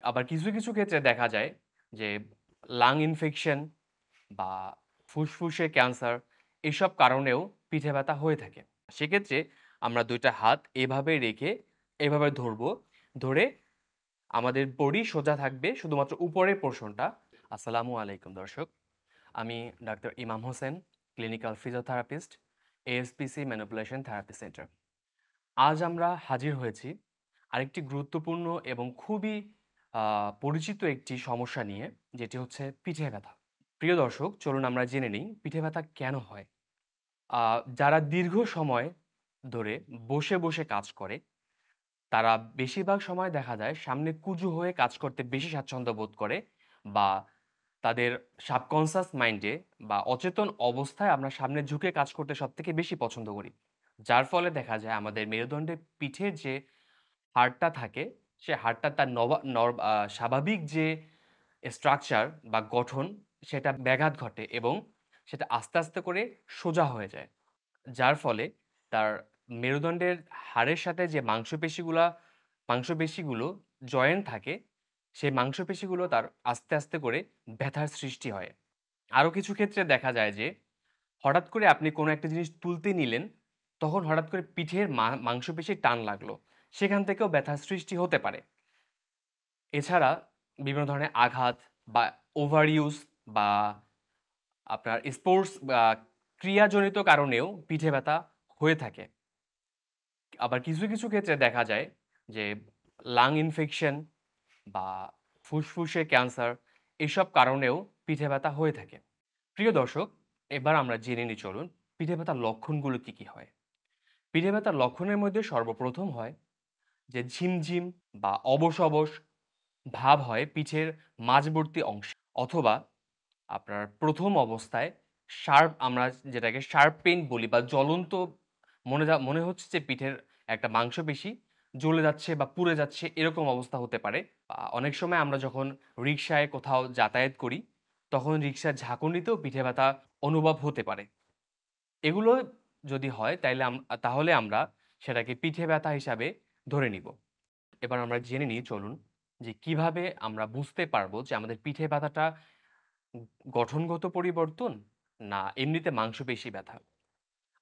আবার কিছু, কিছু ক্ষেত্রে দেখা যায় যে লাং ইনফেকশন বা ফুসফুসে ক্যান্সার এসব কারণেও পিঠে ব্যথা হয়ে থাকে। সেক্ষেত্রে আমরা ২ টা হাত এভাবে রেখে এভাবে ধরবো। ধরে আমাদের বডি সোজা থাকবে শুধুমাত্র উপরের পোরশনটা। আসসালামু আলাইকুম দর্শক। আমি doctor Imam Hossain, clinical physiotherapist, ASPC manipulation therapy centre. আজ আমরা হাজির হয়েছি আরেকটি গুরুত্বপূর্ণ এবং খুবই পরিচিত একটি সমস্যা নিয়ে, যেটি হচ্ছে পিঠে ব্যথা। প্রিয় দর্শক, চলুন আমরা জেনে নিই পিঠে ব্যথা কেন হয়। যারা দীর্ঘ সময় ধরে বসে, বসে কাজ করে, তারা বেশিরভাগ সময় দেখা যায় সামনে কুঁজো হয়ে কাজ করতে বেশি স্বাচ্ছন্দ্য বোধ করে, বা তাদের সাবকনশাস মাইন্ডে বা অচেতন অবস্থায় আমরা সামনে ঝুঁকে কাজ করতে সবথেকে বেশি পছন্দ করি। যার ফলে দেখা যায় আমাদের মেরুদণ্ডের পিঠের যে হাড়টা থাকে, সে হাড়টা তার স্বাভাবিক যে স্ট্রাকচার বা গঠন, সেটা ব্যাঘাত ঘটে এবং সেটা আস্তে, আস্তে করে সোজা হয়ে যায়। যার ফলে তার মেরুদণ্ডের হাড়ের সাথে যে মাংসপেশিগুলো জয়েন্ট থাকে, সেই মাংসপেশিগুলো তার আস্তে, আস্তে করে ব্যথার সৃষ্টি হয়। আরো কিছু ক্ষেত্রে দেখা যায় যে হঠাৎ করে আপনি কোনো একটা জিনিস তুলতে নিলেন, তখন হঠাৎ করে পিঠের মাংসপেশির টান লাগলো। সেখান থেকেও ব্যথার সৃষ্টি হতে পারে। এছাড়া বিভিন্ন ধরনের আঘাত বা ওভার ইউজ বা আপনার স্পোর্টস বা ক্রিয়াজনিত কারণেও পিঠে ব্যথা হয়ে থাকে। আবার কিছু, কিছু ক্ষেত্রে দেখা যায় যে লাং ইনফেকশন বা ফুসফুসে ক্যান্সার এসব কারণেও পিঠে ব্যথা হয়ে থাকে। প্রিয় দর্শক, এবার আমরা জেনে নিই, চলুন পিঠে ব্যথার লক্ষণগুলো কি, কি হয়। পিঠে ব্যথার লক্ষণের মধ্যে সর্বপ্রথম হয় যে ঝিমঝিম বা অবশ, অবশ ভাব হয় পিঠের মাঝবর্তী অংশে, অথবা আপনার প্রথম অবস্থায় আমরা যেটাকে শার্প পেইন বলি বা জ্বলন্ত মনে হচ্ছে যে পিঠের একটা মাংসপেশি জ্বলে যাচ্ছে বা পুড়ে যাচ্ছে, এরকম অবস্থা হতে পারে। অনেক সময় আমরা যখন রিক্সায় কোথাও যাতায়াত করি, তখন রিক্সার ঝাঁকুনিতেও পিঠে ব্যথা অনুভব হতে পারে। এগুলো যদি হয় তাহলে আমরা সেটাকে পিঠে ব্যথা হিসাবে ধরে নিব। এবার আমরা জেনে নিই, চলুন, যে কিভাবে আমরা বুঝতে পারবো যে আমাদের পিঠে ব্যথাটা গঠনগত পরিবর্তন না এমনিতে মাংসপেশি ব্যথা।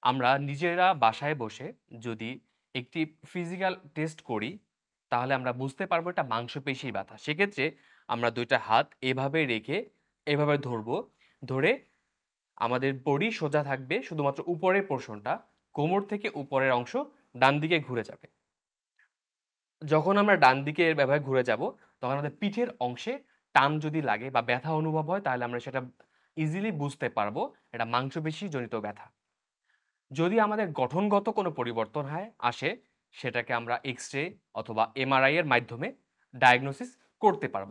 আমরা নিজেরা বাসায় বসে যদি একটি ফিজিক্যাল টেস্ট করি, তাহলে আমরা বুঝতে পারবো এটা মাংসপেশির ব্যথা। সেক্ষেত্রে আমরা ২ টা হাত এভাবে রেখে এভাবে ধরবো। ধরে আমাদের বডি সোজা থাকবে শুধুমাত্র উপরের পোরশনটা, কোমর থেকে উপরের অংশ ডান দিকে ঘুরে যাবে। যখন আমরা ডান দিকে এভাবে ঘুরে যাব, তখন আমাদের পিঠের অংশে টান যদি লাগে বা ব্যথা অনুভব হয়, তাহলে আমরা সেটা ইজিলি বুঝতে পারবো এটা মাংসপেশি জনিত ব্যথা। যদি আমাদের গঠনগত কোনো পরিবর্তন আসে, সেটাকে আমরা এক্স-রে অথবা এমআরআই এর মাধ্যমে ডায়াগনোসিস করতে পারব।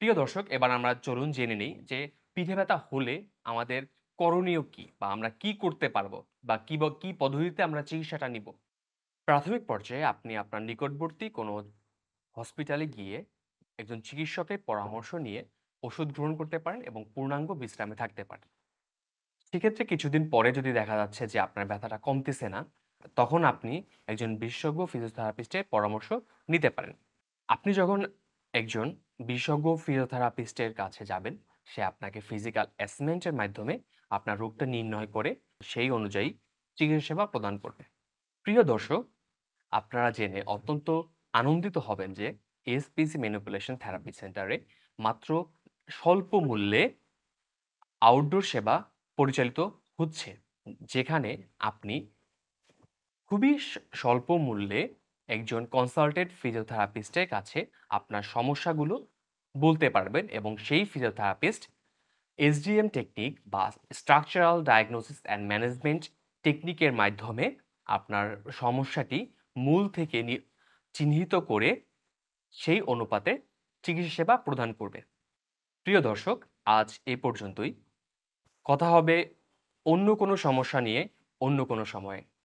প্রিয় দর্শক, এবার আমরা চলুন জেনে নিই যে পিঠে ব্যথা হলে আমাদের করণীয় কি? বা আমরা কি করতে পারবো? বা কি পদ্ধতিতে আমরা চিকিৎসাটা নিব? প্রাথমিক পর্যায়ে আপনি আপনার নিকটবর্তী কোনো হসপিটালে গিয়ে একজন চিকিৎসকের পরামর্শ নিয়ে ওষুধ গ্রহণ করতে পারেন এবং পূর্ণাঙ্গ বিশ্রামে থাকতে পারেন। সেক্ষেত্রে কিছুদিন পরে যদি দেখা যাচ্ছে যে আপনার ব্যথাটা কমতেছে না, তখন আপনি একজন বিশেষজ্ঞ ফিজিওথেরাপিস্টের পরামর্শ নিতে পারেন। আপনি যখন একজন বিশেষজ্ঞ ফিজিওথেরাপিস্টের কাছে যাবেন, সে আপনাকে ফিজিক্যাল অ্যাসেসমেন্টের মাধ্যমে আপনার রোগটা নির্ণয় করে সেই অনুযায়ী চিকিৎসা সেবা প্রদান করবে। প্রিয় দর্শক, আপনারা জেনে অত্যন্ত আনন্দিত হবেন যে এসপিসি ম্যানিপুলেশন থেরাপি সেন্টারে মাত্র স্বল্প মূল্যে আউটডোর সেবা পরিচালিত হচ্ছে, যেখানে আপনি খুবই স্বল্প মূল্যে একজন কনসালটেন্ট ফিজিওথেরাপিস্টের কাছে আপনার সমস্যাগুলো বলতে পারবেন এবং সেই ফিজিওথেরাপিস্ট এসডিএম টেকনিক বা স্ট্রাকচারাল ডায়াগনোসিস অ্যান্ড ম্যানেজমেন্ট টেকনিকের মাধ্যমে আপনার সমস্যাটি মূল থেকে চিহ্নিত করে সেই অনুপাতে চিকিৎসা সেবা প্রদান করবে। প্রিয় দর্শক, আজ এই পর্যন্তই। কথা হবে অন্য কোনো সমস্যা নিয়ে অন্য কোনো সময়ে।